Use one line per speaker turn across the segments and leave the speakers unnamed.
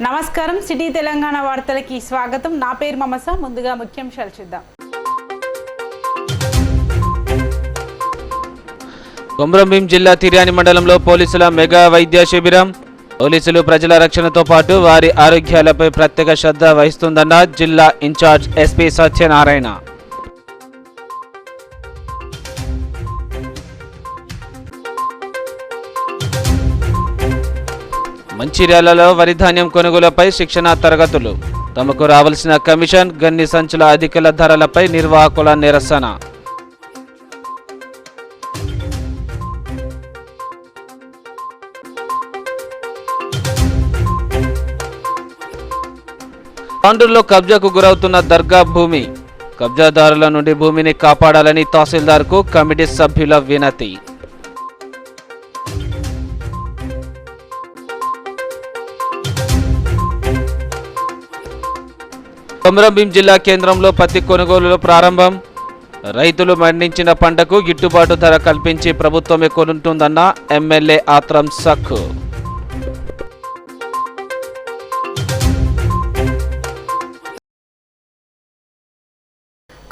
నమస్కారం సిటీ తెలంగాణ వార్తలకి స్వాగతం. నా పేరు మమస. ముందుగా ముఖ్యాంశాలు చూద్దాం.
కొమరంభీం జిల్లా తిర్యాని మండలంలో పోలీసుల మెగా వైద్య శిబిరం. పోలీసులు ప్రజల రక్షణతో పాటు వారి ఆరోగ్యాలపై ప్రత్యేక శ్రద్ధ వహిస్తుందన్న జిల్లా ఇన్ఛార్జ్ ఎస్పీ సత్యనారాయణ. మంచిర్యాలలో వరి ధాన్యం కొనుగోలుపై శిక్షణా తరగతులు. తమకు రావాల్సిన కమిషన్, గన్ని సంచుల అధిక ధరలపై నిర్వాహకుల నిరసన. తాండూరులో కబ్జాకు గురవుతున్న దర్గా భూమి. కబ్జాదారుల నుండి భూమిని కాపాడాలని తహసీల్దార్కు కమిటీ సభ్యుల వినతి. కొమరంభీం జిల్లా కేంద్రంలో పత్తి కొనుగోలులో ప్రారంభం. రైతులు పండించిన పంటకు గిట్టుబాటు ధర కల్పించి ప్రభుత్వమే కొనుంటుందన్న ఎమ్మెల్యే ఆత్రం సక్కు.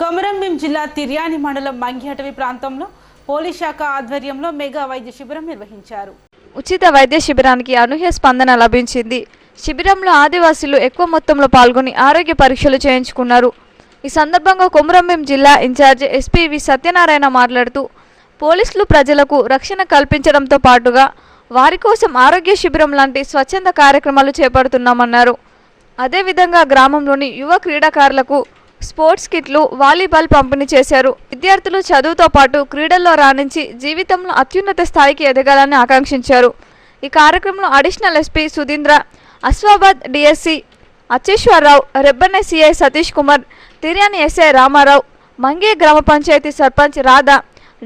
కొమరంభీం జిల్లా తిర్యాని మండలం మంగి అటవీ ప్రాంతంలో పోలీస్ శాఖ ఆధ్వర్యంలో మెగా వైద్య శిబిరం నిర్వహించారు.
ఉచిత వైద్య శిబిరానికి అనూహ్య స్పందన లభించింది. శిబిరంలో ఆదివాసీలు ఎక్కువ మొత్తంలో పాల్గొని ఆరోగ్య పరీక్షలు చేయించుకున్నారు. ఈ సందర్భంగా కొమరంభీం జిల్లా ఇన్ఛార్జ్ ఎస్పీ వి సత్యనారాయణ మాట్లాడుతూ పోలీసులు ప్రజలకు రక్షణ కల్పించడంతో పాటుగా వారి కోసం ఆరోగ్య శిబిరం లాంటి స్వచ్ఛంద కార్యక్రమాలు చేపడుతున్నామన్నారు. అదేవిధంగా గ్రామంలోని యువ క్రీడాకారులకు స్పోర్ట్స్ కిట్లు, వాలీబాల్ పంపిణీ చేశారు. విద్యార్థులు చదువుతో పాటు క్రీడల్లో రాణించి జీవితంలో అత్యున్నత స్థాయికి ఎదగాలని ఆకాంక్షించారు. ఈ కార్యక్రమంలో additional SP Sudheendra, Asifabad DSC Acheswararao, Rebbena CI Satish Kumar, Tiryani SI Ramarao, Mange గ్రామ పంచాయతీ సర్పంచ్ రాధా,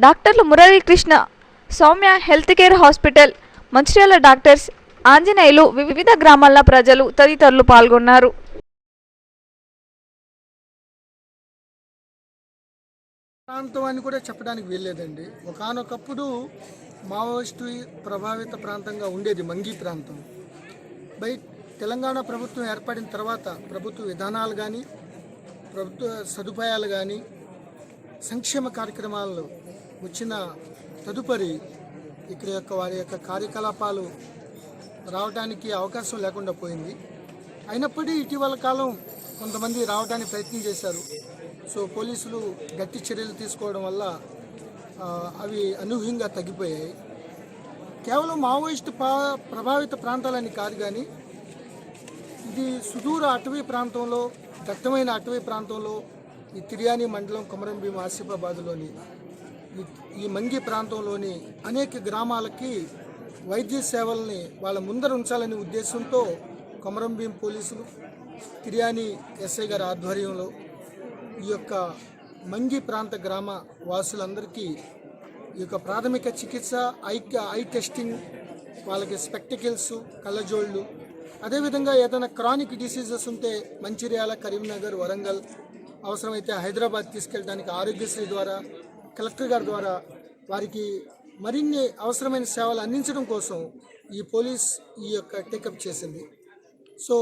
డాక్టర్లు Muralikrishna, Soumya health care hospital, Mancherial doctors, Anjaneyulu, వివిధ గ్రామాల ప్రజలు తదితరులు పాల్గొన్నారు.
ప్రాంతం అని కూడా చెప్పడానికి వీల్లేదండి. ఒకానొకప్పుడు మావోయిస్టు ప్రభావిత ప్రాంతంగా ఉండేది మంగి ప్రాంతం. తెలంగాణ ప్రభుత్వం ఏర్పడిన తర్వాత ప్రభుత్వ విధానాలు కానీ, ప్రభుత్వ సదుపాయాలు కానీ, సంక్షేమ కార్యక్రమాలు వచ్చిన తదుపరి ఇక్కడ వారి యొక్క కార్యకలాపాలు రావడానికి అవకాశం లేకుండా పోయింది. అయినప్పటికీ ఇటీవల కాలం కొంతమంది రావడానికి ప్రయత్నం చేశారు. సో పోలీసులు గట్టి చర్యలు తీసుకోవడం వల్ల అవి అనూహ్యంగా తగ్గిపోయాయి. కేవలం మావోయిస్టు ప్రభావిత ప్రాంతాలని కాదు, కానీ ఇది సుదూర అటవీ ప్రాంతంలో, దట్టమైన అటవీ ప్రాంతంలో ఈ తిర్యాని మండలం కొమరంభీం ఆసిఫాబాద్లోని ఈ మంగి ప్రాంతంలోని అనేక గ్రామాలకి వైద్య సేవల్ని వాళ్ళ ముందర ఉంచాలనే ఉద్దేశంతో కొమరంభీం పోలీసులు, తిర్యాని ఎస్ఐ గారి ఆధ్వర్యంలో ఈ యొక్క మంగి ప్రాంత గ్రామ వాసులందరికీ ఈ యొక్క ప్రాథమిక చికిత్స, ఐ టెస్టింగ్, వాళ్ళకి స్పెక్టికల్స్, కళ్ళజోళ్ళు, అదేవిధంగా ఏదైనా క్రానిక్ డిసీజెస్ ఉంటే మంచిర్యాల, కరీంనగర్, వరంగల్, అవసరమైతే హైదరాబాద్ తీసుకెళ్ళడానికి ఆరోగ్యశ్రీ ద్వారా, కలెక్టర్ గారి ద్వారా వారికి మరిన్ని అవసరమైన సేవలు అందించడం కోసం ఈ పోలీస్ ఈ యొక్క టేకప్ చేసింది. సో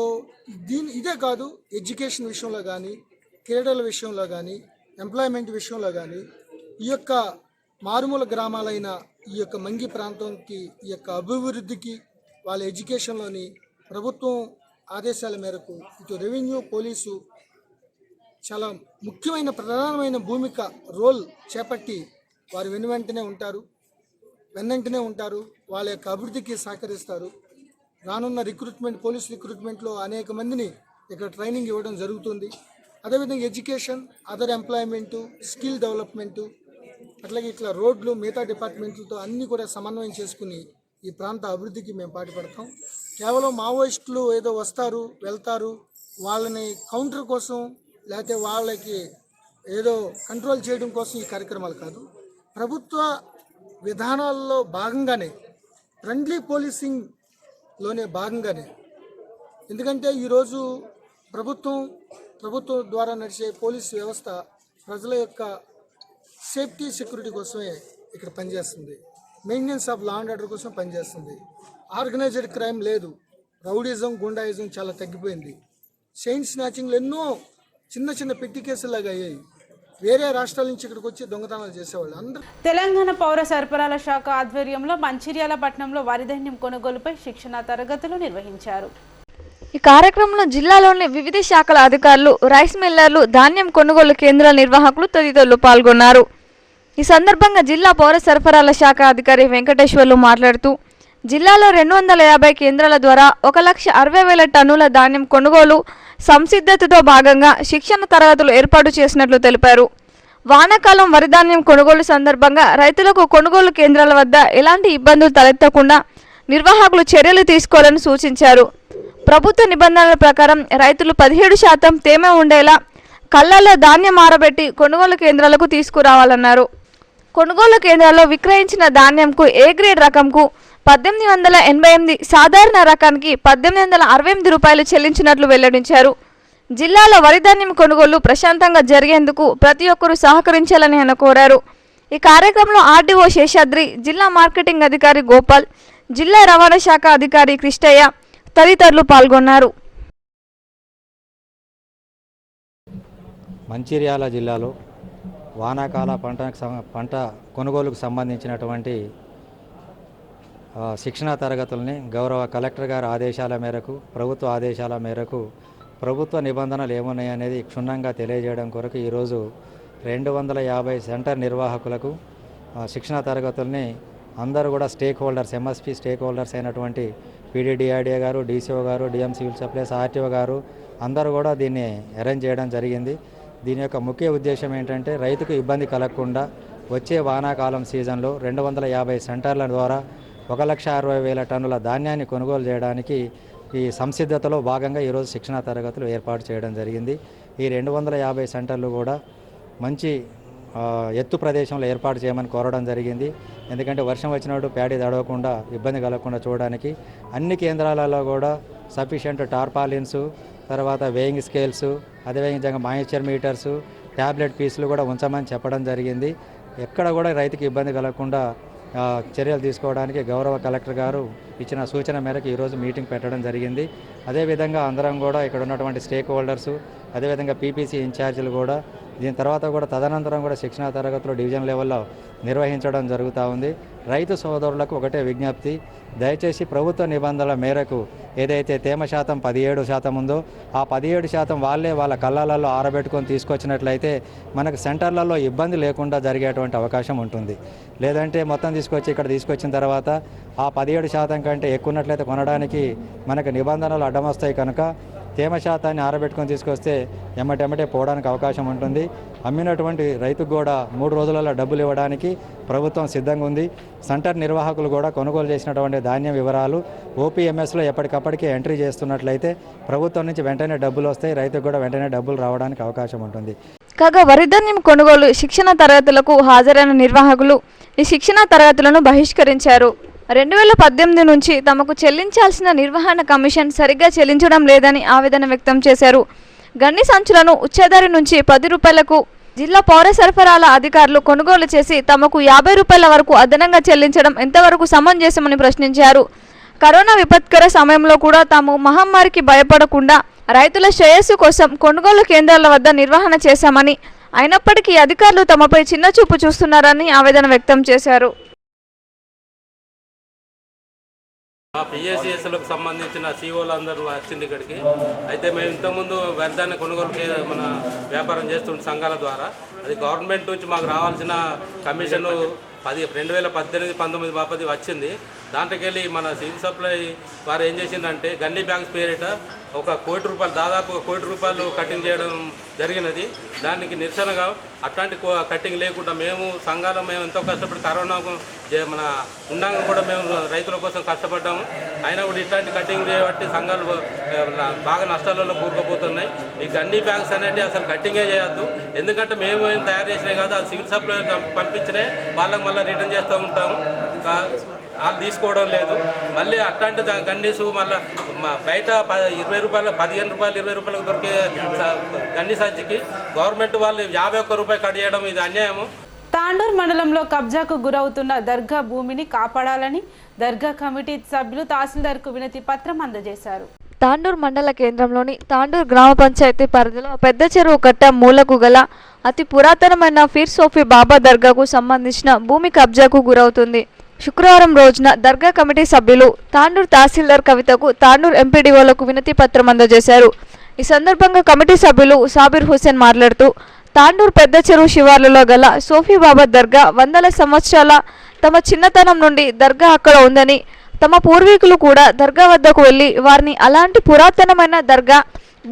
ఇదే కాదు, ఎడ్యుకేషన్ విషయంలో కానీ, క్రీడల విషయంలో కానీ, ఎంప్లాయ్మెంట్ విషయంలో కానీ ఈ యొక్క మారుమూల గ్రామాలైన ఈ యొక్క మంగి ప్రాంతంకి ఈ యొక్క అభివృద్ధికి, వాళ్ళ ఎడ్యుకేషన్లోని ప్రభుత్వం ఆదేశాల మేరకు ఇటు రెవెన్యూ, పోలీసు చాలా ముఖ్యమైన ప్రధానమైన రోల్ చేపట్టి వారు వెన్నంటనే ఉంటారు. వాళ్ళ యొక్క అభివృద్ధికి సహకరిస్తారు. రానున్న పోలీస్ రిక్రూట్మెంట్లో అనేక మందిని ఇక్కడ ట్రైనింగ్ ఇవ్వడం జరుగుతుంది. అదేవిధంగా education, other employment, skill development, అట్లాగే ఇట్లా రోడ్లు, మిగతా డిపార్ట్మెంట్లతో అన్నీ కూడా సమన్వయం చేసుకుని ఈ ప్రాంత అభివృద్ధికి మేము పాటుపడతాం. కేవలం మావోయిస్టులు ఏదో వస్తారు, వెళ్తారు, వాళ్ళని కౌంటర్ కోసం లేకపోతే వాళ్ళకి ఏదో కంట్రోల్ చేయడం కోసం ఈ కార్యక్రమాలు కాదు. ప్రభుత్వ విధానాల్లో భాగంగానే, ఫ్రెండ్లీ పోలీసింగ్లోనే భాగంగానే. ఎందుకంటే ఈరోజు ప్రభుత్వం ద్వారా నడిచే పోలీసు వ్యవస్థ ప్రజల యొక్క సేఫ్టీ, సెక్యూరిటీ కోసమే ఇక్కడ పనిచేస్తుంది. Maintenance of law and order కోసం పనిచేస్తుంది. ఆర్గనైజ్డ్ క్రైమ్ లేదు. రౌడీజం గుండాయిజం చాలా తగ్గిపోయింది. చైన్ స్నాచింగ్లు ఎన్నో చిన్న చిన్న పెట్టి కేసులాగా అయ్యాయి. వేరే రాష్ట్రాల నుంచి ఇక్కడికి వచ్చి దొంగతనాలు చేసేవాళ్ళు అందరూ.
తెలంగాణ పౌర సరఫరాల శాఖ ఆధ్వర్యంలో మంచిర్యాల పట్టణంలో వరి ధాన్యం కొనుగోలుపై శిక్షణ తరగతులు నిర్వహించారు.
ఈ కార్యక్రమంలో జిల్లాలోని వివిధ శాఖల అధికారులు, రైస్ మిల్లర్లు, ధాన్యం కొనుగోలు కేంద్రాల నిర్వాహకులు తదితరులు పాల్గొన్నారు. ఈ సందర్భంగా జిల్లా పౌర సరఫరాల శాఖ అధికారి వెంకటేశ్వర్లు మాట్లాడుతూ జిల్లాలో 250 కేంద్రాల ద్వారా 1,60,000 టన్నుల ధాన్యం కొనుగోలు సంసిద్ధతతో భాగంగా శిక్షణ తరగతులు ఏర్పాటు చేసినట్లు తెలిపారు. వానాకాలం వరి ధాన్యం కొనుగోలు సందర్భంగా రైతులకు కొనుగోలు కేంద్రాల వద్ద ఎలాంటి ఇబ్బందులు తలెత్తకుండా నిర్వాహకులు చర్యలు తీసుకోవాలని సూచించారు. ప్రభుత్వ నిబంధనల ప్రకారం రైతులు 17% తేమ ఉండేలా కళ్ళల్లో ధాన్యం ఆరబెట్టి కొనుగోలు కేంద్రాలకు తీసుకురావాలన్నారు. కొనుగోలు కేంద్రాల్లో విక్రయించిన ధాన్యంకు ఏ గ్రేడ్ రకంకు 1888, సాధారణ రకానికి 1868 రూపాయలు చెల్లించినట్లు వెల్లడించారు. జిల్లాలో వరి ధాన్యం కొనుగోలు ప్రశాంతంగా జరిగేందుకు ప్రతి ఒక్కరూ సహకరించాలని ఆయన కోరారు. ఈ కార్యక్రమంలో ఆర్డీఓ శేషాద్రి, జిల్లా మార్కెటింగ్ అధికారి గోపాల్, జిల్లా రవాణా శాఖ అధికారి కృష్ణయ్య తదితరులు పాల్గొన్నారు.
మంచిర్యాల జిల్లాలో వానాకాల పంట కొనుగోలుకు సంబంధించినటువంటి శిక్షణా తరగతుల్ని గౌరవ కలెక్టర్ గారి ఆదేశాల మేరకు, ప్రభుత్వ ఆదేశాల మేరకు ప్రభుత్వ నిబంధనలు ఏమున్నాయనేది క్షుణ్ణంగా తెలియజేయడం కొరకు ఈరోజు 250 సెంటర్ నిర్వాహకులకు శిక్షణా తరగతుల్ని అందరూ కూడా stake holders, MSP stake holders అయినటువంటి పీడీడీఆర్డీఏ గారు, డీసీఓ గారు, డిఎం సివిల్ సప్లైస్, ఆర్టీఓ గారు అందరూ కూడా దీన్ని అరేంజ్ చేయడం జరిగింది. దీని యొక్క ముఖ్య ఉద్దేశం ఏంటంటే రైతుకు ఇబ్బంది కలగకుండా వచ్చే వానాకాలం సీజన్లో 250 సెంటర్ల ద్వారా 1,60,000 టన్నుల ధాన్యాన్ని కొనుగోలు చేయడానికి ఈ సంసిద్ధతలో భాగంగా ఈరోజు శిక్షణా తరగతులు ఏర్పాటు చేయడం జరిగింది. ఈ 250 సెంటర్లు కూడా మంచి ఎత్తు ప్రదేశంలో ఏర్పాటు చేయమని కోరడం జరిగింది. ఎందుకంటే వర్షం వచ్చినప్పుడు ప్యాడీ తడవకుండా ఇబ్బంది కలగకుండా చూడడానికి అన్ని కేంద్రాలలో కూడా సఫిషియంట్ టార్పాలిన్స్, తర్వాత వేయింగ్ స్కేల్స్, అదేవిధంగా మాయిశ్చర్ మీటర్స్, ట్యాబ్లెట్ పీసులు కూడా ఉంచమని చెప్పడం జరిగింది. ఎక్కడ కూడా రైతుకి ఇబ్బంది కలగకుండా చర్యలు తీసుకోవడానికి గౌరవ కలెక్టర్ గారు ఇచ్చిన సూచన మేరకు ఈరోజు మీటింగ్ పెట్టడం జరిగింది. అదేవిధంగా అందరం కూడా ఇక్కడ ఉన్నటువంటి స్టేక్ హోల్డర్సు, అదేవిధంగా పీపీసీ ఇన్ఛార్జీలు కూడా దీని తర్వాత కూడా తదనంతరం కూడా శిక్షణా తరగతులు డివిజన్ లెవెల్లో నిర్వహించడం జరుగుతూ ఉంది. రైతు సోదరులకు ఒకటే విజ్ఞప్తి, దయచేసి ప్రభుత్వ నిబంధనల మేరకు ఏదైతే తేమ శాతం 17% ఉందో ఆ 17% వాళ్ళ కళ్ళాలలో ఆరబెట్టుకొని తీసుకొచ్చినట్లయితే మనకు సెంటర్లలో ఇబ్బంది లేకుండా జరిగేటువంటి అవకాశం ఉంటుంది. లేదంటే మొత్తం ఇక్కడ తీసుకొచ్చిన తర్వాత ఆ 17% కంటే ఎక్కువ ఉన్నట్లయితే కొనడానికి మనకు నిబంధనలు అడ్డమొస్తాయి. కనుక తేమ శాతాన్ని ఆరబెట్టుకొని తీసుకొస్తే ఎమ్మటెమ్మటే పోవడానికి అవకాశం ఉంటుంది. అమ్మినటువంటి రైతుకు కూడా 3 రోజులలో డబ్బులు ఇవ్వడానికి ప్రభుత్వం సిద్ధంగా ఉంది. సెంటర్ నిర్వాహకులు కూడా కొనుగోలు చేసినటువంటి ధాన్యం వివరాలు ఓపీఎంఎస్లో ఎప్పటికప్పటికే ఎంట్రీ చేస్తున్నట్లయితే ప్రభుత్వం నుంచి వెంటనే డబ్బులు వస్తాయి, రైతుకు కూడా వెంటనే డబ్బులు రావడానికి అవకాశం ఉంటుంది.
కాగా వరి ధాన్యం కొనుగోలు శిక్షణ తరగతులకు హాజరైన నిర్వాహకులు ఈ శిక్షణ తరగతులను బహిష్కరించారు. 2018 నుంచి తమకు చెల్లించాల్సిన నిర్వహణ కమిషన్ సరిగ్గా చెల్లించడం లేదని ఆవేదన వ్యక్తం చేశారు. గన్ని సంచులను ఉచ్చేదారి నుంచి 10 రూపాయలకు జిల్లా పౌర సరఫరాల అధికారులు కొనుగోలు చేసి తమకు 50 రూపాయల వరకు అదనంగా చెల్లించడం ఎంతవరకు సమంజసమని ప్రశ్నించారు. కరోనా విపత్కర సమయంలో కూడా తాము మహమ్మారికి భయపడకుండా రైతుల శ్రేయస్సు కోసం కొనుగోలు కేంద్రాల వద్ద నిర్వహణ చేశామని, అయినప్పటికీ అధికారులు తమపై చిన్నచూపు చూస్తున్నారని ఆవేదన వ్యక్తం చేశారు.
పిఎస్సిఎస్లకు సంబంధించిన సీఓలు అందరూ వచ్చింది ఇక్కడికి. అయితే మేము ఇంతకుముందు వ్యర్థాన్ని కొనుగోలు మన వ్యాపారం చేస్తుంటే సంఘాల ద్వారా అది గవర్నమెంట్ నుంచి మాకు రావాల్సిన కమిషను 2018-19 బాపది వచ్చింది. దాంట్లోకి వెళ్ళి మన సివిల్ సప్లై వారు ఏం చేసిందంటే గన్నీ బ్యాంక్స్ పేరిట 1 కోటి రూపాయలు, దాదాపు 1 కోటి రూపాయలు కటింగ్ చేయడం జరిగినది. దానికి నిరసనగా అట్లాంటి కటింగ్ లేకుండా మేము సంఘాలు ఎంతో కష్టపడి కరోనా మన ఉన్నాక కూడా మేము రైతుల కోసం కష్టపడ్డాము. అయినా కూడా ఇట్లాంటి కటింగ్ చేయబట్టి సంఘాలు బాగా నష్టాలలో కూరుకుపోతున్నాయి. ఈ గన్నీ బ్యాంక్స్ అనేవి అసలు కటింగే చేయొద్దు. ఎందుకంటే మేము ఏం తయారు చేసినాయి కాదు, అది సివిల్ సప్లై పంపించినాయి, వాళ్ళకి మళ్ళీ రిటర్న్ చేస్తూ ఉంటాము. వాళ్ళు తీసుకోవడం లేదు. మళ్ళీ అట్లాంటి గన్నీసు మళ్ళీ బయట 20 రూపాయలు, 15 రూపాయలు, 20 రూపాయలకు దొరికే గన్నీ సంచికి గవర్నమెంట్ వాళ్ళు 51 రూపాయలు కట్ చేయడం ఇది అన్యాయము.
తాండూర్ మండలంలో కబ్జాకు గురవుతున్న దర్గా భూమిని కాపాడాలని దర్గా కమిటీ సభ్యులు తహసీల్దార్కు వినతి పత్రం అందజేశారు.
తాండూర్ మండల కేంద్రంలోని తాండూర్ గ్రామ పంచాయతీ పరిధిలో పెద్ద చెరువు కట్ట మూలకు గల అతి పురాతనమైన ఫీర్ సోఫీ బాబా దర్గాకు సంబంధించిన భూమి కబ్జాకు గురవుతుంది. శుక్రవారం రోజున దర్గా కమిటీ సభ్యులు తాండూర్ తహసీల్దార్ కవితకు తాండూర్ ఎంపీడీఓలకు వినతి పత్రం అందజేశారు. ఈ సందర్భంగా కమిటీ సభ్యులు సాబిర్ హుసేన్ మాట్లాడుతూ తాండూర్ పెద్ద చెరువు శివార్లలో గల సోఫీ బాబా దర్గా వందల సంవత్సరాల తమ చిన్నతనం నుండి దర్గా అక్కడ ఉందని, తమ పూర్వీకులు కూడా దర్గా వద్దకు వెళ్లి వారిని అలాంటి పురాతనమైన దర్గా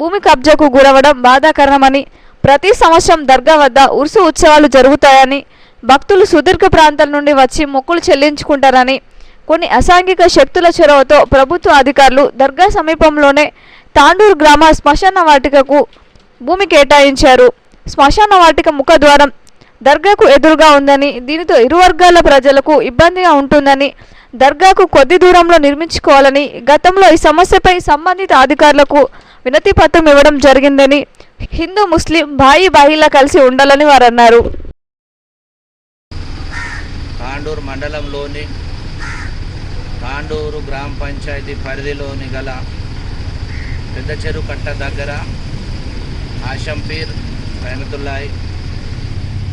భూమి కబ్జాకు గురవడం బాధాకరమని, ప్రతి సంవత్సరం దర్గా వద్ద ఉరుసు ఉత్సవాలు జరుగుతాయని, భక్తులు సుదీర్ఘ ప్రాంతాల నుండి వచ్చి మొక్కులు చెల్లించుకుంటారని, కొన్ని అసాంఘిక శక్తుల చొరవతో ప్రభుత్వ అధికారులు దర్గా సమీపంలోనే తాండూరు గ్రామ శ్మశాన వాటికకు భూమి కేటాయించారు. శ్మశాన వాటిక ముఖద్వారం దర్గాకు ఎదురుగా ఉందని, దీనితో ఇరు వర్గాల ప్రజలకు ఇబ్బందిగా ఉంటుందని, దర్గాకు కొద్ది దూరంలో నిర్మించుకోవాలని గతంలో ఈ సమస్యపై సంబంధిత అధికారులకు వినతి పత్రం ఇవ్వడం జరిగిందని, హిందూ ముస్లిం బాయిలా కలిసి ఉండాలని వారు అన్నారు.
తాండూరు మండలంలోని తాండూరు గ్రామ పంచాయతీ పరిధిలోని గల పెద్ద చెరువు కట్ట దగ్గర ఆషంపీర్ రహమతుల్లాహి,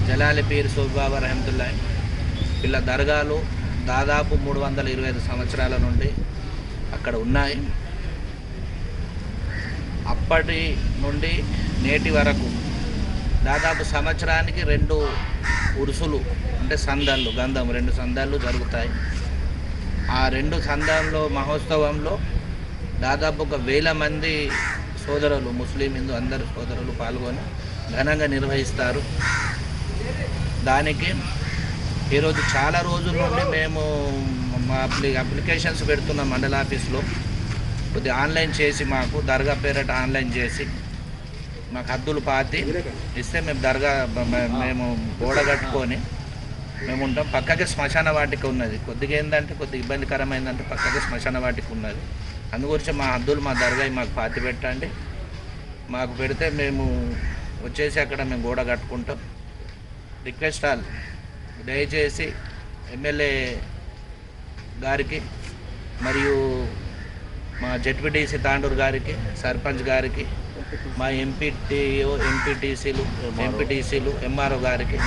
జలాలిపీర్ సోబాబా రహమతుల్లాహి వీళ్ళ దర్గాలు దాదాపు 325 సంవత్సరాల నుండి అక్కడ ఉన్నాయి. అప్పటి నుండి నేటి వరకు దాదాపు సంవత్సరానికి 2 ఉరుసులు అంటే సందాలు గంధం 2 సందాలు జరుగుతాయి. ఆ 2 సందాల్లో మహోత్సవంలో దాదాపు 1000 మంది సోదరులు, ముస్లిం హిందూ అందరు సోదరులు పాల్గొని ఘనంగా నిర్వహిస్తారు. దానికి ఈరోజు చాలా రోజుల నుండి మేము మా అప్లికేషన్స్ పెడుతున్నాం మండల ఆఫీస్లో. కొద్దిగా ఆన్లైన్ చేసి మాకు దర్గా పేరట ఆన్లైన్ చేసి మాకు హద్దులు పాతి ఇస్తే మేము దర్గా మేము గోడ కట్టుకొని మేము ఉంటాం. పక్కకే శ్మశాన వాటిక ఉన్నది. కొద్దిగా ఏంటంటే కొద్దిగా ఇబ్బందికరమైందంటే పక్కకే శ్మశాన వాటిక ఉన్నది. అందుగురించి మా హద్దులు మా దర్గా మాకు పాతి పెట్టండి. మాకు పెడితే మేము వచ్చేసి అక్కడ మేము గోడ కట్టుకుంటాం. రిక్వెస్ట్ ఆల్, దయచేసి ఎమ్మెల్యే గారికి మరియు మా జెడ్పీటీసీ తాండూరు గారికి, సర్పంచ్ గారికి, మా ఎంపీటీఓ ఎంపీటీసీలు ఎంఆర్ఓ గారికి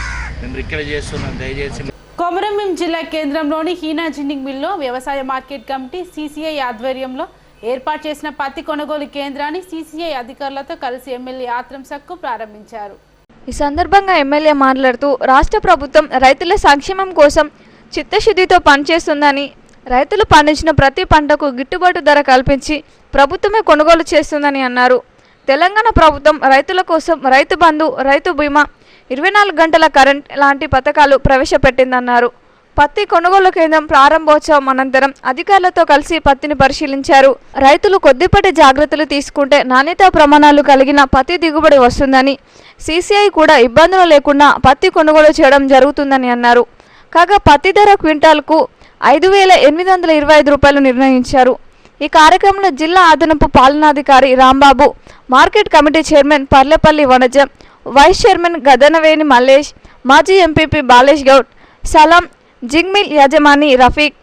మేము రిక్వెస్ట్ చేస్తున్నాం. దయచేసి
కొమరంభీం జిల్లా కేంద్రంలోని హీనా జిన్నింగ్ మిల్లో వ్యవసాయ మార్కెట్ కమిటీ సీసీఐ ఆధ్వర్యంలో ఏర్పాటు చేసిన పత్తి కొనుగోలు కేంద్రాన్ని సీసీఐ అధికారులతో కలిసి ఎమ్మెల్యే ఆత్రం సక్కు ప్రారంభించారు.
ఈ సందర్భంగా ఎమ్మెల్యే మాట్లాడుతూ రాష్ట్ర ప్రభుత్వం రైతుల సంక్షేమం కోసం చిత్తశుద్ధితో పనిచేస్తుందని, రైతులు పండించిన ప్రతి పంటకు గిట్టుబాటు ధర కల్పించి ప్రభుత్వమే కొనుగోలు చేస్తుందని అన్నారు. తెలంగాణ ప్రభుత్వం రైతుల కోసం రైతు బంధు, రైతు బీమా, 24 గంటల కరెంట్ లాంటి పథకాలు ప్రవేశపెట్టిందన్నారు. పత్తి కొనుగోలు కేంద్రం ప్రారంభోత్సవం అనంతరం అధికారులతో కలిసి పత్తిని పరిశీలించారు. రైతులు కొద్దిపాటి జాగ్రత్తలు తీసుకుంటే నాణ్యతా ప్రమాణాలు కలిగిన పత్తి దిగుబడి వస్తుందని, సీసీఐ కూడా ఇబ్బందులు లేకుండా పత్తి కొనుగోలు చేయడం జరుగుతుందని అన్నారు. కాగా పత్తి ధర క్వింటాల్కు 5,825 రూపాయలు నిర్ణయించారు. ఈ కార్యక్రమంలో జిల్లా అదనపు పాలనాధికారి Rambabu, market committee chairman Parlepalli Vanaja, vice chairman Gadanaveni Mallesh, మాజీ ఎంపీపీ బాలేష్ గౌడ్, సలాం, జింగ్మిల్ యజమాని రఫీక్,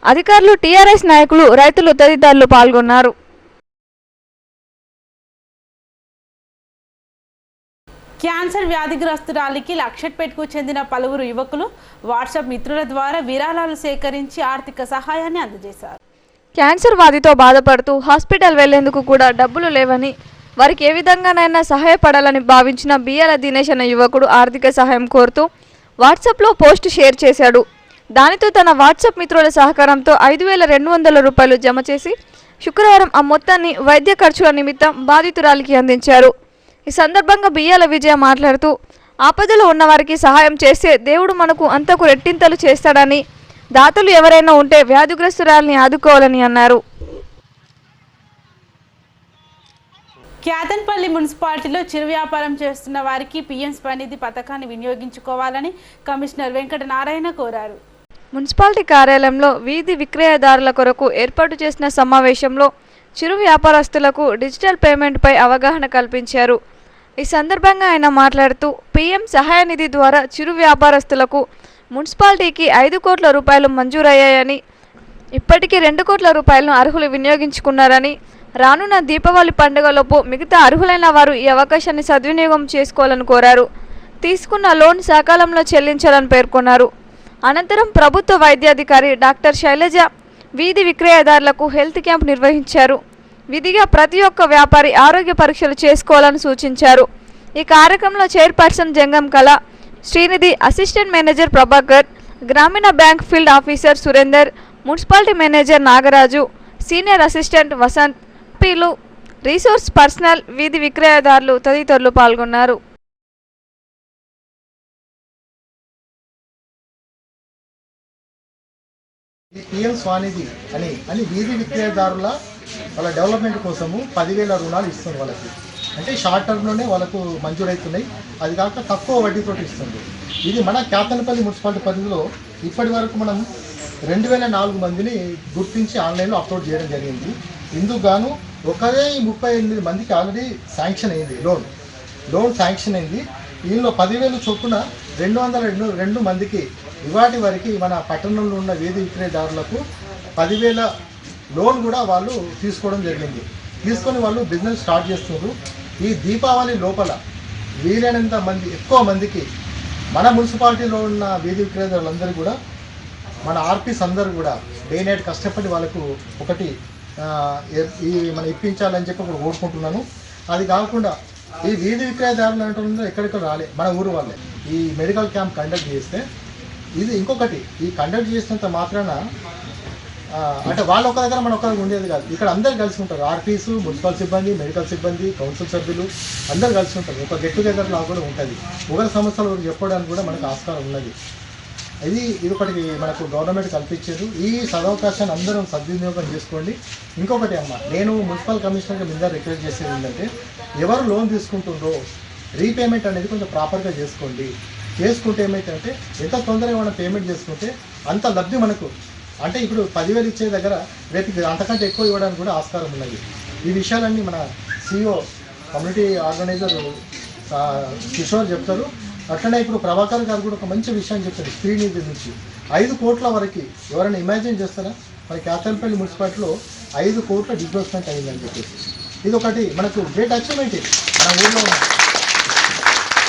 అధికారులు, టీఆర్ఎస్ నాయకులు, రైతులు తదితరులు పాల్గొన్నారు.
క్యాన్సర్ వ్యాధిగ్రస్తురాలికి లక్షట్పేటకు చెందిన పలువురు యువకులు వాట్సాప్ మిత్రుల ద్వారా విరాళాలు సేకరించి ఆర్థిక సహాయాన్ని అందజేశారు.
క్యాన్సర్ వ్యాధితో బాధపడుతూ హాస్పిటల్ వెళ్లేందుకు కూడా డబ్బులు లేవని, వారికి ఏ విధంగానైనా సహాయపడాలని భావించిన బియ్యాల దినేష్ అనే యువకుడు ఆర్థిక సహాయం కోరుతూ వాట్సాప్లో పోస్ట్ షేర్ చేశాడు. దానితో తన వాట్సాప్ మిత్రుల సహకారంతో 5,200 రూపాయలు జమ చేసి శుక్రవారం ఆ మొత్తాన్ని వైద్య ఖర్చుల నిమిత్తం బాధితురాలికి అందించారు. ఈ సందర్భంగా బియ్యాల విజయ మాట్లాడుతూ ఆపదలో ఉన్నవారికి సహాయం చేస్తే దేవుడు మనకు అంతకు రెట్టింతలు చేస్తాడని, దాతలు ఎవరైనా ఉంటే వ్యాధిగ్రస్తురాలిని ఆదుకోవాలని అన్నారు.
క్యాతన్పల్లి మున్సిపాలిటీలో చిరు వ్యాపారం చేస్తున్న వారికి పీఎం స్వనిధి పథకాన్ని వినియోగించుకోవాలని కమిషనర్ వెంకట నారాయణ కోరారు.
మున్సిపాలిటీ కార్యాలయంలో వీధి విక్రయదారుల కొరకు ఏర్పాటు చేసిన సమావేశంలో చిరు వ్యాపారస్తులకు డిజిటల్ పేమెంట్పై అవగాహన కల్పించారు. ఈ సందర్భంగా ఆయన మాట్లాడుతూ పీఎం సహాయ నిధి ద్వారా చిరు వ్యాపారస్తులకు మున్సిపాలిటీకి 5 కోట్ల రూపాయలు మంజూరయ్యాయని, ఇప్పటికీ 2 కోట్ల రూపాయలను అర్హులు వినియోగించుకున్నారని, రానున్న దీపావళి పండుగలోపు మిగతా అర్హులైన వారు ఈ అవకాశాన్ని సద్వినియోగం చేసుకోవాలని కోరారు. తీసుకున్న లోన్ సకాలంలో చెల్లించాలని పేర్కొన్నారు. అనంతరం ప్రభుత్వ వైద్యాధికారి డాక్టర్ శైలజ వీధి విక్రయదారులకు హెల్త్ క్యాంప్ నిర్వహించారు. విధిగా ప్రతి ఒక్క వ్యాపారి ఆరోగ్య పరీక్షలు చేసుకోవాలని సూచించారు. ఈ కార్యక్రమంలో చైర్పర్సన్ జంగం కళ, శ్రీనిధి, అసిస్టెంట్ మేనేజర్ ప్రభాకర్, గ్రామీణ bank field officer Surender, municipality manager Nagaraju, senior assistant Vasanth, పీలు, రీసోర్స్ పర్సనల్, వీధి విక్రయదారులు తదితరులు పాల్గొన్నారు.
ఈ పిఎం స్వానిధి అని వీధి విక్రయదారుల వాళ్ళ డెవలప్మెంట్ కోసము 10,000 రుణాలు ఇస్తుంది వాళ్ళకి. అంటే షార్ట్ టర్మ్లోనే వాళ్ళకు మంజూరవుతున్నాయి. అది కాక తక్కువ వడ్డీతో ఇస్తుంది. ఇది మన కేతనపల్లి మున్సిపాలిటీ పరిధిలో ఇప్పటి వరకు మనం 2,004 మందిని గుర్తించి ఆన్లైన్లో అప్లోడ్ చేయడం జరిగింది. ఇందుకు గాను 38 మందికి ఆల్రెడీ శాంక్షన్ అయింది. లోన్ శాంక్షన్ అయింది. దీనిలో 10,000 చొప్పున 202 మందికి ఇవాటి వరకు మన పట్టణంలో ఉన్న వీధి విక్రయదారులకు 10,000 లోన్ కూడా వాళ్ళు తీసుకోవడం జరిగింది. తీసుకొని వాళ్ళు బిజినెస్ స్టార్ట్ చేస్తున్నారు. ఈ దీపావళి లోపల వీలైనంత ఎక్కువ మందికి మన మున్సిపాలిటీలో ఉన్న వీధి విక్రయదారులందరూ కూడా, మన ఆర్పీస్ అందరూ కూడా డే నైట్ కష్టపడి వాళ్ళకు ఒకటి మన ఇప్పించాలని చెప్పి ఒకటి కోరుకుంటున్నాను. అది కాకుండా ఈ వీధి విక్రయదారులు అంటున్నారు ఎక్కడెక్కడ రాలే, మన ఊరు వాళ్ళే ఈ మెడికల్ క్యాంప్ కండక్ట్ చేస్తే, ఇది ఇంకొకటి ఈ కండక్ట్ చేసినంత మాత్రాన అంటే వాళ్ళు ఒక దగ్గర మన ఒక దగ్గర ఉండేది కాదు. ఇక్కడ అందరు కలిసి ఉంటారు. ఆర్పీసు, మున్సిపల్ సిబ్బంది, మెడికల్ సిబ్బంది, కౌన్సిల్ సభ్యులు అందరు కలిసి ఉంటారు. ఒక గెట్ టుగెదర్ లాగా కూడా ఉంటుంది. ఒకరి సమస్యలు చెప్పడానికి కూడా మనకు ఆస్కారం ఉన్నది. ఇది ఒకటి మనకు గవర్నమెంట్ కల్పించారు. ఈ సదవకాశాన్ని అందరం సద్వినియోగం చేసుకోండి. ఇంకొకటి నేను మున్సిపల్ కమిషనర్గా మీద రిక్వెస్ట్ చేసేది ఏంటంటే, ఎవరు లోన్ తీసుకుంటుందో రీపేమెంట్ అనేది కొంచెం ప్రాపర్గా చేసుకోండి. చేసుకుంటే ఏమైతే ఎంత తొందరగా మనం పేమెంట్ చేసుకుంటే అంత లబ్ధి మనకు. అంటే ఇప్పుడు 10,000 ఇచ్చే దగ్గర రేపు అంతకంటే ఎక్కువ ఇవ్వడానికి కూడా ఆస్కారం ఉన్నది. ఈ విషయాలన్నీ మన సిఇఓ కమ్యూనిటీ ఆర్గనైజర్ కిషోర్ చెప్తారు. అట్లనే ఇప్పుడు ప్రభాకర్ గారు కూడా ఒక మంచి విషయం చెప్తారు. శ్రీనిధి నుంచి 5 కోట్ల వరకు ఎవరైనా ఇమాజిన్ చేస్తారా? మన కేతనపల్లి మున్సిపాలిటీలో 5 కోట్ల డిస్బర్స్మెంట్ అయిందని చెప్పేసి ఇది ఒకటి మనకు గ్రేట్ అచీవ్మెంట్. మన ఊళ్ళో ఉన్న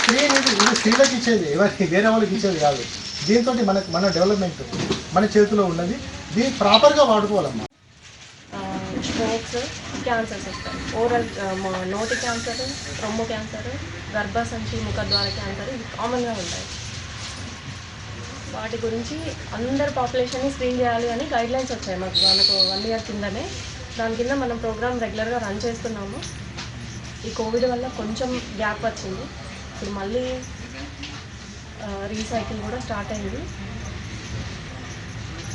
శ్రీనిధి ఇది స్త్రీలకు ఇచ్చేది, ఎవరికి వేరే వాళ్ళకి ఇచ్చేది కాదు. దీంతో మన డెవలప్మెంట్ మన చేతిలో ఉన్నది. దీన్ని ప్రాపర్గా వాడుకోవాలమ్మా.
స్ట్రోక్స్, క్యాన్సర్స్ వస్తాయి. ఓరల్ నోటి క్యాన్సర్, రొమ్ము క్యాన్సర్, గర్భసంచి ముఖద్వార క్యాన్సర్ ఇవి కామన్గా ఉంటాయి. వాటి గురించి అందరు పాపులేషన్ని స్క్రీన్ చేయాలి అని గైడ్లైన్స్ వచ్చాయి మనకు 1 ఇయర్ కిందనే. దాని కింద మనం ప్రోగ్రామ్ రెగ్యులర్గా రన్ చేస్తున్నాము. ఈ కోవిడ్ వల్ల కొంచెం గ్యాప్ వచ్చింది. ఇప్పుడు మళ్ళీ రీసైకిల్ కూడా స్టార్ట్ అయింది.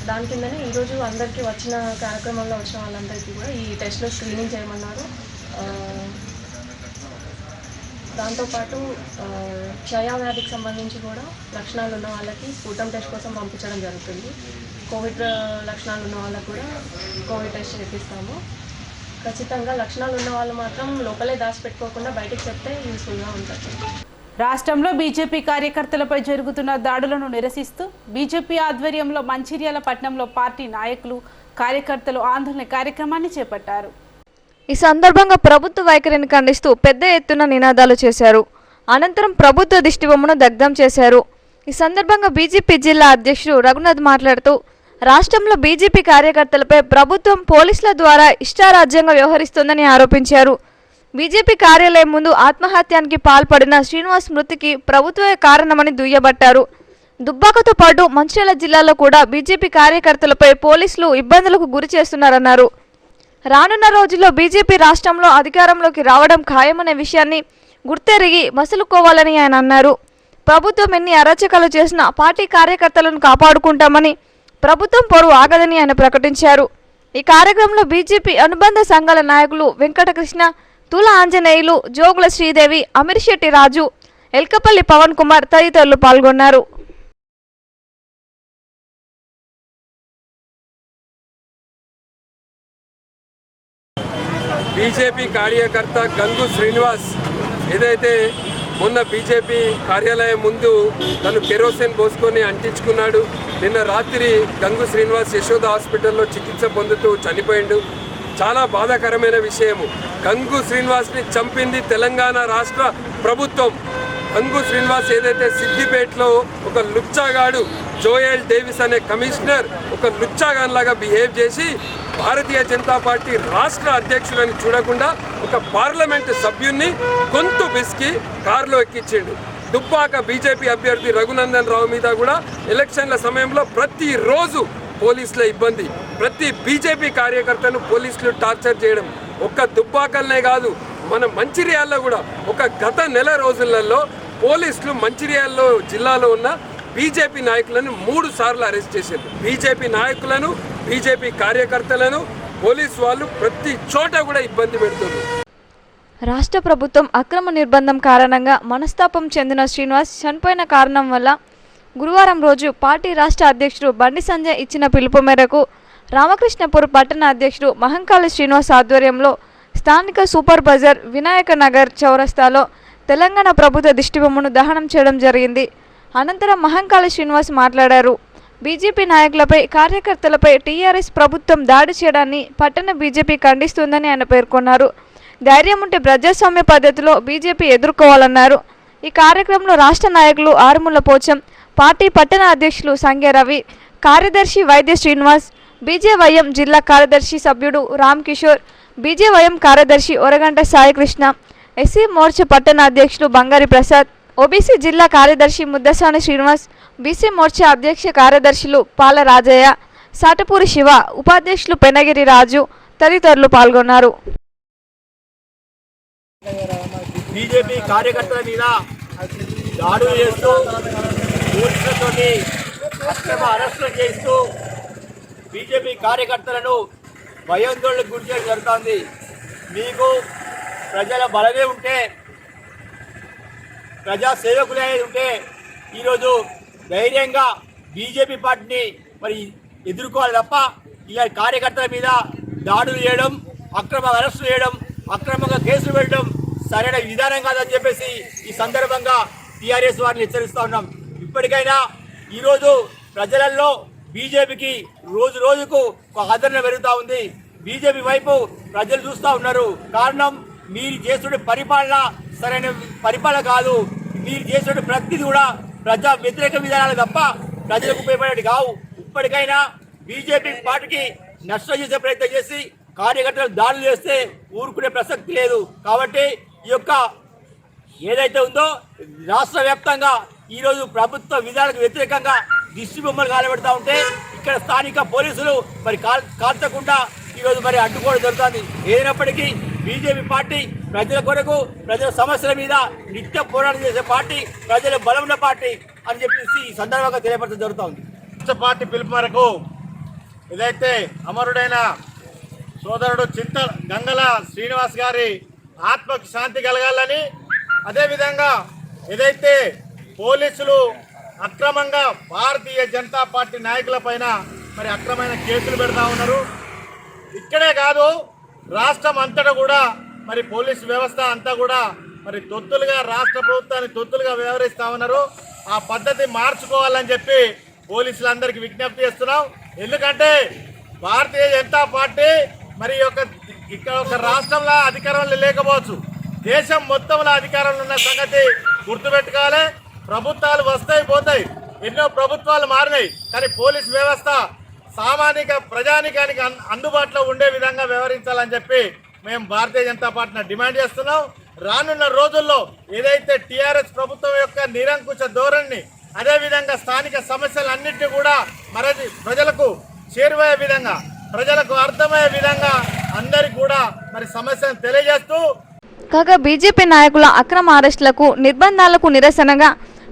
దాని కిందనే ఈరోజు అందరికీ వచ్చిన కార్యక్రమంలో వచ్చిన వాళ్ళందరికీ కూడా ఈ టెస్ట్లో స్క్రీనింగ్ చేయమన్నారు. దాంతోపాటు క్షయ వ్యాధికి సంబంధించి కూడా లక్షణాలు ఉన్న వాళ్ళకి స్ఫూటం టెస్ట్ కోసం పంపించడం జరుగుతుంది. కోవిడ్ లక్షణాలు ఉన్న వాళ్ళకు కూడా కోవిడ్ టెస్ట్ చేపిస్తాము. ఖచ్చితంగా లక్షణాలు ఉన్న వాళ్ళు మాత్రం లోపలే దాచిపెట్టుకోకుండా బయటకు చెప్తే యూస్ఫుల్గా ఉంటుంది.
రాష్ట్రంలో బీజేపీ కార్యకర్తలపై జరుగుతున్న దాడులను నిరసిస్తూ బీజేపీ ఆధ్వర్యంలో మంచిర్యాల పట్టణంలో పార్టీ నాయకులు, కార్యకర్తలు ఆందోళన కార్యక్రమాన్ని చేపట్టారు.
ఈ సందర్భంగా ప్రభుత్వ వైఖరిని ఖండిస్తూ పెద్ద ఎత్తున నినాదాలు చేశారు. అనంతరం ప్రభుత్వ దిష్టిబొమ్మను దగ్ధం చేశారు. ఈ సందర్భంగా బీజేపీ జిల్లా అధ్యక్షుడు రఘునాథ్ మాట్లాడుతూ రాష్ట్రంలో బీజేపీ కార్యకర్తలపై ప్రభుత్వం పోలీసుల ద్వారా ఇష్టారాజ్యంగా వ్యవహరిస్తోందని ఆరోపించారు. బీజేపీ కార్యాలయం ముందు ఆత్మహత్యానికి పాల్పడిన శ్రీనివాస్ మృతికి ప్రభుత్వమే కారణమని దుయ్యబట్టారు. దుబ్బాకతో పాటు మంచిర్యాల జిల్లాలో కూడా బీజేపీ కార్యకర్తలపై పోలీసులు ఇబ్బందులకు గురి చేస్తున్నారన్నారు. రానున్న రోజుల్లో బీజేపీ రాష్ట్రంలో అధికారంలోకి రావడం ఖాయమనే విషయాన్ని గుర్తెరిగి మసలుకోవాలని ఆయన అన్నారు. ప్రభుత్వం ఎన్ని అరాచకాలు చేసినా పార్టీ కార్యకర్తలను కాపాడుకుంటామని, ప్రభుత్వం పొరుగు ఆగదని ఆయన ప్రకటించారు. ఈ కార్యక్రమంలో బీజేపీ అనుబంధ సంఘాల నాయకులు వెంకటకృష్ణ, తుల ఆంజనేయులు, జోగుల శ్రీదేవి, అమిర్శెట్టి రాజు, ఎల్కపల్లి పవన్ కుమార్ తదితరులు పాల్గొన్నారు.
బీజేపీ కార్యకర్త గంగు శ్రీనివాస్ ఏదైతే మొన్న బీజేపీ కార్యాలయం ముందు తను కెరోసిన్ పోసుకొని అంటించుకున్నాడు. నిన్న రాత్రి గంగు శ్రీనివాస్ యశోద హాస్పిటల్లో చికిత్స పొందుతూ చనిపోయిండు. చాలా బాధాకరమైన విషయము. గంగు శ్రీనివాస్ని చంపింది తెలంగాణ రాష్ట్ర ప్రభుత్వం. గంగు శ్రీనివాస్ ఏదైతే సిద్దిపేటలో ఒక లుచ్చాగాడు జోయల్ డేవిస్ అనే కమిషనర్ ఒక లుచ్చాగాన్లాగా బిహేవ్ చేసి భారతీయ జనతా పార్టీ రాష్ట్ర అధ్యక్షులని చూడకుండా ఒక పార్లమెంటు సభ్యున్ని గొంతు బిస్కి కారులో ఎక్కించిండు. దుబ్బాక బీజేపీ అభ్యర్థి రఘునందన్ రావు మీద కూడా ఎలక్షన్ల సమయంలో ప్రతిరోజు పోలీసుల ఇబ్బంది, ప్రతి బీజేపీ కార్యకర్తను పోలీసులు టార్చర్ చేయడం. ఒక్క దుబ్బాకల్నే కాదు, మన మంచిర్యాలలో కూడా ఒక గత నెల రోజులలో పోలీసులు మంచిర్యాలలో జిల్లాలో ఉన్న బీజేపీ నాయకులను 3 సార్లు అరెస్ట్ చేశారు. బీజేపీ నాయకులను, బీజేపీ కార్యకర్తలను పోలీసు వాళ్ళు ప్రతి చోట కూడా ఇబ్బంది పెడుతున్నారు.
రాష్ట్ర ప్రభుత్వం అక్రమ నిర్బంధం కారణంగా మనస్తాపం చెందిన శ్రీనివాస్ చనిపోయిన కారణం వల్ల గురువారం రోజు పార్టీ రాష్ట్ర అధ్యక్షుడు బండి సంజయ్ ఇచ్చిన పిలుపు మేరకు రామకృష్ణపూర్ పట్టణ అధ్యక్షుడు మహంకాళి శ్రీనివాస్ ఆధ్వర్యంలో స్థానిక సూపర్ బజార్ వినాయక నగర్ చౌరస్తాలో తెలంగాణ ప్రభుత్వ దిష్టిబొమ్మను దహనం చేయడం జరిగింది. అనంతరం మహంకాళి శ్రీనివాస్ మాట్లాడారు. బీజేపీ నాయకులపై, కార్యకర్తలపై టీఆర్ఎస్ ప్రభుత్వం దాడి చేయడాన్ని పట్టణ బీజేపీ ఖండిస్తుందని ఆయన పేర్కొన్నారు. ధైర్యం ఉంటే ప్రజాస్వామ్య పద్ధతిలో బీజేపీ ఎదుర్కోవాలన్నారు. ఈ కార్యక్రమంలో రాష్ట్ర నాయకులు ఆరుముల పోచం, పార్టీ పట్టణ అధ్యక్షులు సంగే రవి, కార్యదర్శి వైద్య శ్రీనివాస్, బీజేవైఎం జిల్లా కార్యదర్శి సభ్యుడు రామ్ కిషోర్, బీజేవైఎం కార్యదర్శి ఒరగంట సాయికృష్ణ, ఎస్సీ మోర్చా పట్టణ అధ్యక్షులు బంగారి ప్రసాద్, ఓబీసీ జిల్లా కార్యదర్శి ముద్దసాని శ్రీనివాస్, బీసీ మోర్చా అధ్యక్ష కార్యదర్శులు పాల రాజయ్య, సాటపూరి శివ, ఉపాధ్యక్షులు పెనగిరి రాజు తదితరులు పాల్గొన్నారు.
బీజేపీ కార్యకర్తల మీద దాడులు చేస్తూ పోలీసులతోటి అక్రమ అరెస్టులు చేస్తూ బీజేపీ కార్యకర్తలను భయాందోళనకు గురి చేయడం జరుగుతుంది. మీకు ప్రజల బలమే ఉంటే, ప్రజా సేవకులే ఉంటే ఈరోజు ధైర్యంగా బీజేపీ పార్టీని మరి ఎదుర్కోవాలి తప్ప ఇలా కార్యకర్తల మీద దాడులు చేయడం, అక్రమంగా అరెస్టులు చేయడం, అక్రమంగా కేసులు పెట్టడం సరైన విధానం కాదని చెప్పేసి ఈ సందర్భంగా టీఆర్ఎస్ వారిని హెచ్చరిస్తూ ఉన్నాం. ఇప్పటికైనా ఈరోజు ప్రజలలో బీజేపీకి రోజు రోజుకు ఒక ఆదరణ పెరుగుతూ ఉంది. బీజేపీ వైపు ప్రజలు చూస్తూ ఉన్నారు. కారణం మీరు చేస్తున్న పరిపాలన సరైన పరిపాలన కాదు. మీరు చేస్తున్న ప్రతిదీ కూడా ప్రజా వ్యతిరేక విధానాలు తప్ప ప్రజలకు ఉపయోగపడేది కావు. ఇప్పటికైనా బీజేపీ పార్టీకి నష్టం చేసే ప్రయత్నం చేసి కార్యకర్తలు దాడులు చేస్తే ఊరుకునే ప్రసక్తి లేదు. కాబట్టి ఈ యొక్క ఏదైతే ఉందో రాష్ట్ర వ్యాప్తంగా ఈరోజు ప్రభుత్వ విధానాలకు వ్యతిరేకంగా దిష్టి బొమ్మలు కాలబెడతా ఉంటే ఇక్కడ స్థానిక పోలీసులు మరి కాల్చకుండా ఈరోజు మరి అడ్డుకోవడం జరుగుతుంది. ఏదైనప్పటికీ బీజేపీ పార్టీ ప్రజల కొరకు, ప్రజల సమస్యల మీద నిత్యం పోరాటం చేసే పార్టీ, ప్రజల బలమున్న పార్టీ అని చెప్పేసి ఈ సందర్భంగా తెలియపరచడం జరుగుతుంది.
పార్టీ పిలుపు మేరకు ఏదైతే అమరుడైన సోదరుడు చింత గంగల శ్రీనివాస్ గారి ఆత్మకు శాంతి కలగాలని, అదేవిధంగా ఏదైతే పోలీసులు అక్రమంగా భారతీయ జనతా పార్టీ నాయకుల పైన మరి అక్రమైన కేసులు పెడతా ఉన్నారు. ఇక్కడే కాదు, రాష్ట్రం అంతటా కూడా మరి పోలీసు వ్యవస్థ అంతా కూడా మరి తొత్తులుగా రాష్ట్ర ప్రభుత్వాన్ని తొత్తులుగా వ్యవహరిస్తూ ఉన్నారు. ఆ పద్ధతి మార్చుకోవాలని చెప్పి పోలీసులందరికీ విజ్ఞప్తి చేస్తున్నాం. ఎందుకంటే భారతీయ జనతా పార్టీ మరి ఇక్కడ ఒక రాష్ట్రంలో అధికారంలో లేకపోవచ్చు, దేశం మొత్తంలో అధికారంలో ఉన్న సంగతి గుర్తుపెట్టుకోవాలి. ప్రభుత్వాలు వస్తాయి పోతాయి, ఎన్నో ప్రభుత్వాలు మారినాయి, కానీ పోలీస్ వ్యవస్థ సామాన్య ప్రజానికానికి అందుబాటులో ఉండే విధంగా వ్యవహరించాలని చెప్పి మేము భారతీయ జనతా పార్టీని డిమాండ్ చేస్తున్నాం. రానున్న రోజుల్లో ఏదైతే టీఆర్ఎస్ ప్రభుత్వం యొక్క నిరంకుశ ధోరణిని, అదేవిధంగా స్థానిక సమస్యలన్నింటినీ కూడా ప్రజలకు చేరువయ్యే విధంగా, ప్రజలకు అర్థమయ్యే విధంగా అందరికి కూడా మరి సమస్యను తెలియజేస్తూ
కాగా బీజేపీ నాయకుల అక్రమ అరెస్టులకు, నిర్బంధాలకు నిరసనగా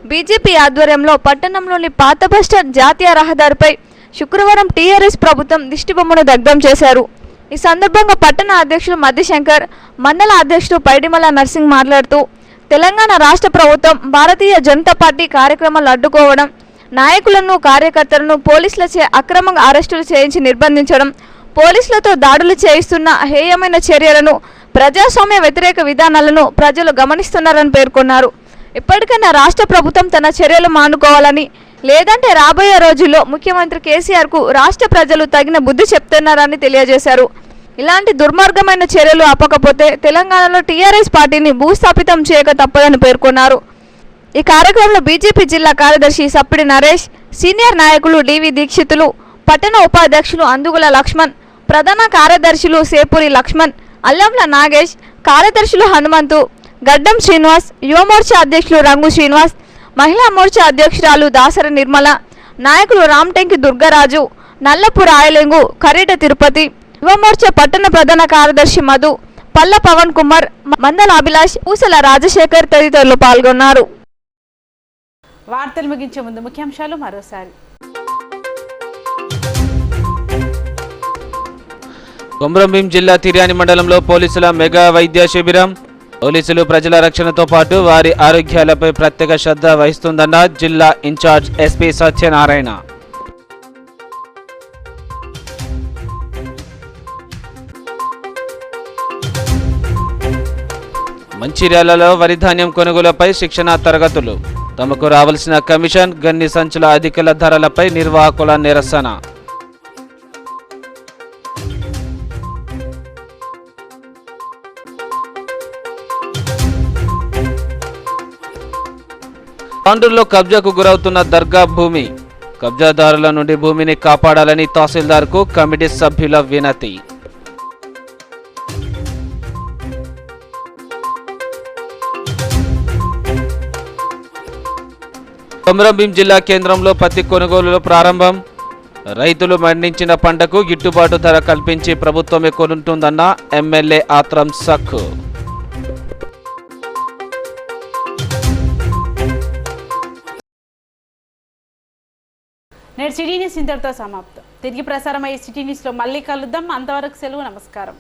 బీజేపీ ఆధ్వర్యంలో పట్టణంలోని పాత బస్టాండ్ జాతీయ రహదారిపై శుక్రవారం టీఆర్ఎస్ ప్రభుత్వం దిష్టిబొమ్మను దగ్ధం చేశారు. ఈ సందర్భంగా పట్టణ అధ్యక్షుడు మధ్యశంకర్, మండల అధ్యక్షుడు పైడిమల నర్సింగ్ మాట్లాడుతూ తెలంగాణ రాష్ట్ర ప్రభుత్వం భారతీయ జనతా పార్టీ కార్యక్రమాలు అడ్డుకోవడం, నాయకులను, కార్యకర్తలను పోలీసులచే అక్రమంగా అరెస్టులు చేయించి నిర్బంధించడం, పోలీసులతో దాడులు చేయిస్తున్న హేయమైన చర్యలను ప్రజాస్వామ్య వ్యతిరేక విధానాలను ప్రజలు గమనిస్తున్నారని పేర్కొన్నారు. ఇప్పటికైనా రాష్ట్ర ప్రభుత్వం తన చర్యలు మానుకోవాలని, లేదంటే రాబోయే రోజుల్లో ముఖ్యమంత్రి కేసీఆర్కు రాష్ట్ర ప్రజలు తగిన బుద్ధి చెప్తున్నారని తెలియజేశారు. ఇలాంటి దుర్మార్గమైన చర్యలు ఆపకపోతే తెలంగాణలో టీఆర్ఎస్ పార్టీని భూస్థాపితం చేయక తప్పదని పేర్కొన్నారు. ఈ కార్యక్రమంలో బీజేపీ జిల్లా కార్యదర్శి సప్పిడి నరేష్, సీనియర్ నాయకులు డివి దీక్షితులు, పట్టణ ఉపాధ్యక్షులు అందుగుల లక్ష్మణ్, ప్రధాన కార్యదర్శులు సేపూరి లక్ష్మణ్, అల్లంల నాగేష్, కార్యదర్శులు హనుమంతు, గడ్డం శ్రీనివాస్, యువమోర్చా అధ్యక్షులు రంగు శ్రీనివాస్, మహిళా మోర్చా అధ్యక్షురాలు దాసరి నిర్మల, నాయకులు రామటెంకి దుర్గరాజు, నల్లపూర్ ఆయలింగు, కరీట తిరుపతి, యువమోర్చా పట్టణ ప్రధాన కార్యదర్శి మధు, పల్ల పవన్ కుమార్, మందల అభిలాష్, పూసల రాజశేఖర్ తదితరులు పాల్గొన్నారు.
వార్తలు ముగించే ముందు ముఖ్యాంశాలు మరోసారి.
కొమరంభీం జిల్లా తిర్యాని మండలంలో పోలీసుల మెగా వైద్య శిబిరం. పోలీసులు ప్రజల రక్షణతో పాటు వారి ఆరోగ్యాలపై ప్రత్యేక శ్రద్ధ వహిస్తుందన్న జిల్లా ఇన్ఛార్జ్ ఎస్పీ సత్యనారాయణ. మంచిర్యాలలో వరి ధాన్యం కొనుగోలుపై శిక్షణ తరగతులు. తమకు రావాల్సిన కమిషన్, గన్ని సంచుల అధిక ధరలపై నిర్వాహకుల నిరసన. తాండూరులో కబ్జాకు గురవుతున్న దర్గా భూమి. కబ్జాదారుల నుండి భూమిని కాపాడాలని తహసీల్దార్కు కమిటీ సభ్యుల వినతి. కొమరంభీం జిల్లా కేంద్రంలో పత్తి కొనుగోలులో ప్రారంభం. రైతులు పండించిన పంటకు గిట్టుబాటు ధర కల్పించి ప్రభుత్వమే కొనుంటుందన్న ఎమ్మెల్యే ఆత్రం సక్కు.
నేడు సిటీ న్యూస్ ఇంతటితో సమాప్తం. తిరిగి ప్రసారమయ్యే సిటీ న్యూస్లో మళ్ళీ కలుద్దాం. అంతవరకు సెలవు. నమస్కారం.